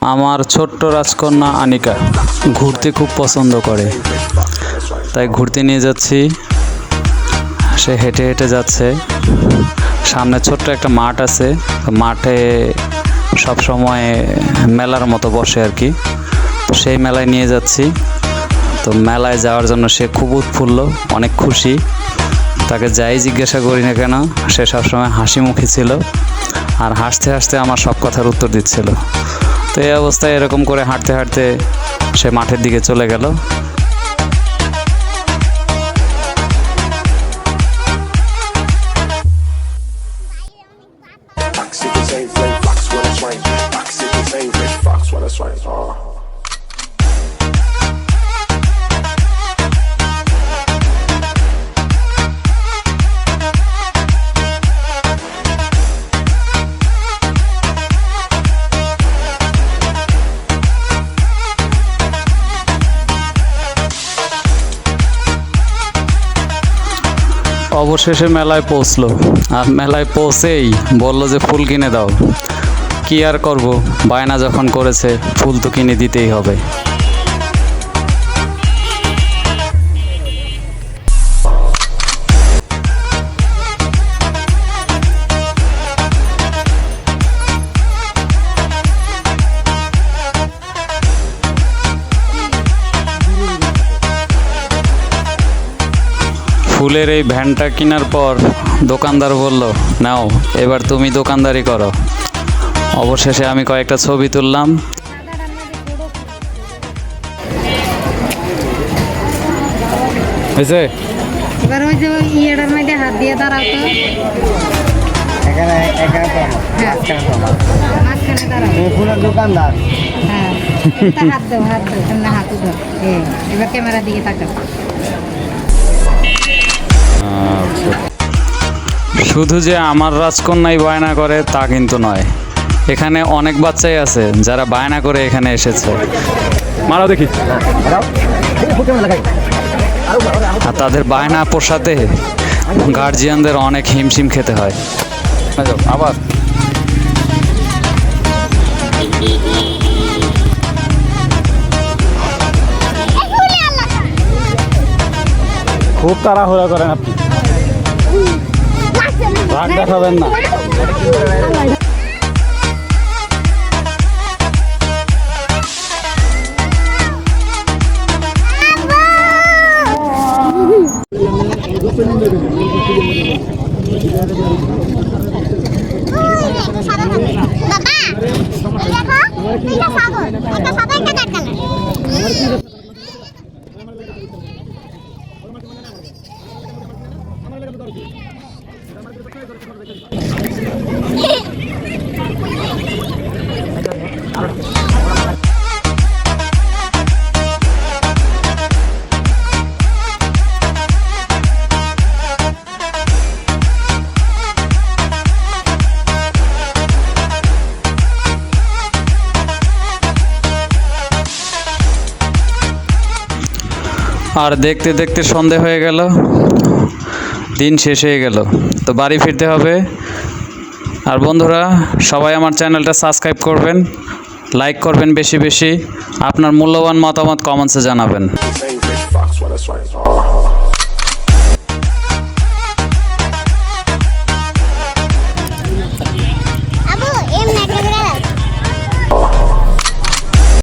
আমার ছোট্ট রাজকন্যা আনিকা ঘুরতে খুব পছন্দ করে, তাই ঘুরতে নিয়ে যাচ্ছি। সে হেঁটে হেঁটে যাচ্ছে। সামনে ছোট্ট একটা মাঠ আছে, মাঠে সব সময় মেলার মতো বসে আর কি। তো সেই মেলায় নিয়ে যাচ্ছি। তো মেলায় যাওয়ার জন্য সে খুব উৎফুল্ল, অনেক খুশি। তাকে যাই জিজ্ঞাসা করি না কেন, সে সবসময় হাসি মুখী ছিল আর হাসতে হাসতে আমার সব কথার উত্তর দিচ্ছিল। তো এই অবস্থায় এরকম করে হাঁটতে হাঁটতে সে মাঠের দিকে চলে গেল। অবশেষে মেলায় পৌঁছলো, আর মেলায় পৌঁছেই বলল যে ফুল কিনে দাও। কি আর করব, বায়না যখন করেছে ফুল তো কিনে দিতেই হবে। ফুলের এই ভ্যানটা কেনার পর দোকানদার বলল, নাও এবার তুমি দোকানদারি করো। অবশেষে আমি কয়েকটা ছবি তুললাম। হয়েছে? এবার ওই যে ইয়েটার মধ্যে হাত দিয়ে দাঁড়াও তো। মাঝখানে দাঁড়াও। ফুলের দোকানদার। হ্যাঁ, হাত দাও, হাত দাও, সামনে হাত দাও। এবার ক্যামেরার দিকে তাকাও। শুধু যে আমার রাজকন্যাই বায়না করে তা কিন্তু নয়, এখানে অনেক বাচ্চাই আছে যারা বায়না করে এখানে এসেছে। মারাও দেখি। আর তাদের বায়না পোষাতে গার্জিয়ানদের অনেক হিমশিম খেতে হয়। আবার খুব তাড়াহুড়া করেন আপনি, রাগ দেখাবেন না। আর দেখতে দেখতে সন্ধে হয়ে গেল, দিন শেষ হয়ে গেল। তো বাড়ি ফিরতে হবে। আর বন্ধুরা, সবাই আমার চ্যানেলটা সাবস্ক্রাইব করবেন, লাইক করবেন বেশি বেশি, আপনার মূল্যবান মতামত কমেন্টসে জানাবেন।